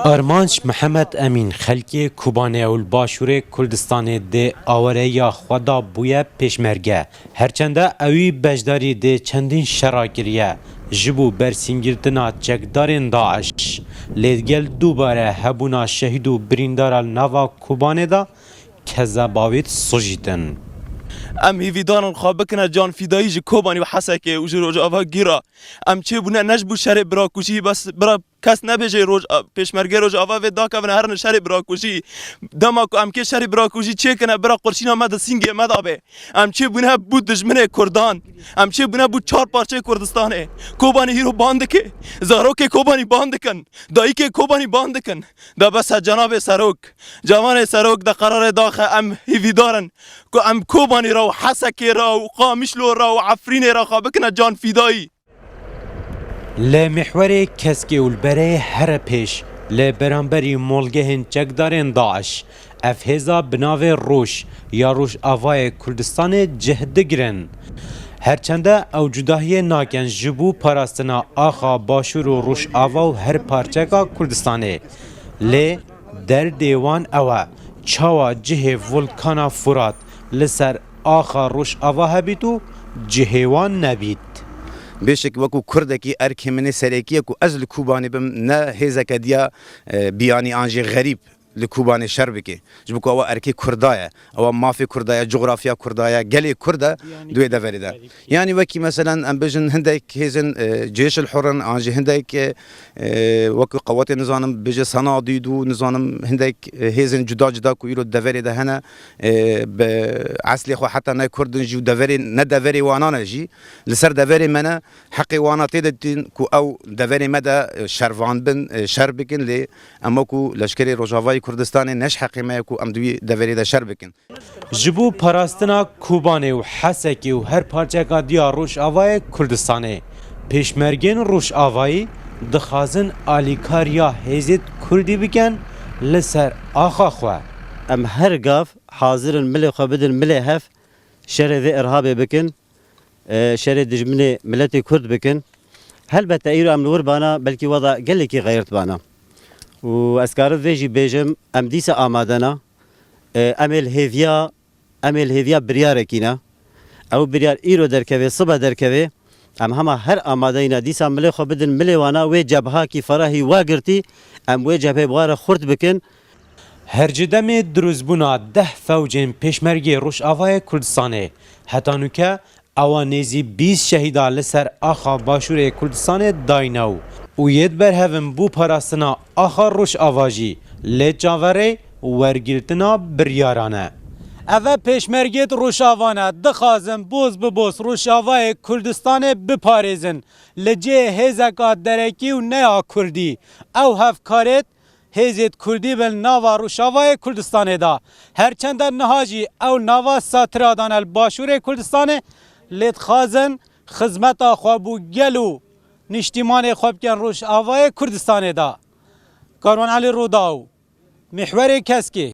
ارمانش محمد امین خلکی کوبانه و باشور کردستان ده آوره یا خدا بویا پیشمرگه هرچنده اوی بجداری ده چندین شراکریه جبو برسینگیرتنا چکدارین داعش لیدگل دوباره هبونا شهید و بریندار نوا کوبانه دا که زباویت سجیتن ام هیویدان خوابکن جان فیدایی ج کوبانی و حسکه و روز آوا گیرا ام چه بونه نجبو شر برا کوشی بس برا کس نبیجه روز پیشمرگه روز آوا و دا که هر شر برا کوشی دما کو ام که شر برا کوشی چه کنه برا قرشینا مد سینگ مد آبه ام چه بونه بود دشمن کردان ام چه بونه بود چهار پارچه کردستانه کوبانی هیرو باند که زارو که کوبانی باند کن دایی که کوبانی باند کن دا بس جناب سروک جوان سروک دا قرار داخل ام هیویدارن کو ام کوبانی را و حسکی را و قامشلو را و عفرین را خوابکن جان فیدایی لمحور کسکی البره هر پیش لبرانبری مولگهن چکدارین داعش افهزا بناو روش یا روش آوای کردستان جهد گرن هرچنده او جداهی ناکن جبو پاراستنا آخا باشور و روش آوا و هر پارچکا کردستانه لی در دیوان اوه چاوا جه ولکانا فرات لسر آخا روش آوا هبیتو جهوان نبید بشک وکو کردکی ارک من سرکی کو ازل کوبانی بم نه هزک دیا بیانی آنجی غریب لكوباني شربكي جبكو او اركي كردايا او مافي كردايا جغرافيا كردايا قلي كردا دوي دفريدا يعني وكي مثلا ام بجن هندك هيزن جيش الحرن انجي هندك وكو قوات النظام بيجي صناديدو نظام هندك هيزن جدا جدا كو يرو دفريدا هنا بعسلي خو حتى ناي كردن جو دفري ندفري وانا جي لسر دفري منا حقي وانا تيدتين كو او دفري مدى شرفان بن شربكن لي امكو لشكري روجافاي کردستان نش حقیمه کو امدوی دوری ده شر بکن. جبو پاراستنا کوبانه و حسکی و هر پارچه کادیا روش آوای کردستانه پیشمرگین روش آوایی دخازن آلیکاریا هزید کردی بکن لسر آخا خواه. ام هر گاف حاضرن ملی خبدن ملی هف شر و ارهاب بکن شر دجمن ملت کرد بکن هل بتأیرو ام نور بانا بلکی وضع گلی کی غیرت بانا. و اسکار ویجی بیجم ام دیس آمادنا امل هیویا بریار کینا او بریار ایرو درکوی صبح درکوی ام همه هر آمادینا دیس ملی خو بدن ملی وانا و جبهه کی فراهی واگرتی ام و جبهه بوار خورد بکن هر جدم دروزبونا 10 فوجین پیشمرگی روش آوای کردستانه حتی نوکه اوانیزی 20 شهیدا لسر آخا باشور کردستان دایناو و ید بر هفن بو پاراستنا آخر روش آواجی لیت جاوره ورگیرتنا بریارانه اوه پیشمرگیت روشاوانه دخازن بوز ببوز روشاوای کردستان بپارزن لجه هزکات درکی و نیا کردی او هفکارت هزید کردی بل ناوا روشاوای کردستان دا هرچند نهاجی او ناوا ساترادان الباشور کردستان لیت خازن خدمت خوابو گلو نشتیمان خواب کن روش آوای کردستان دا کاروان علی روداو محور کسکی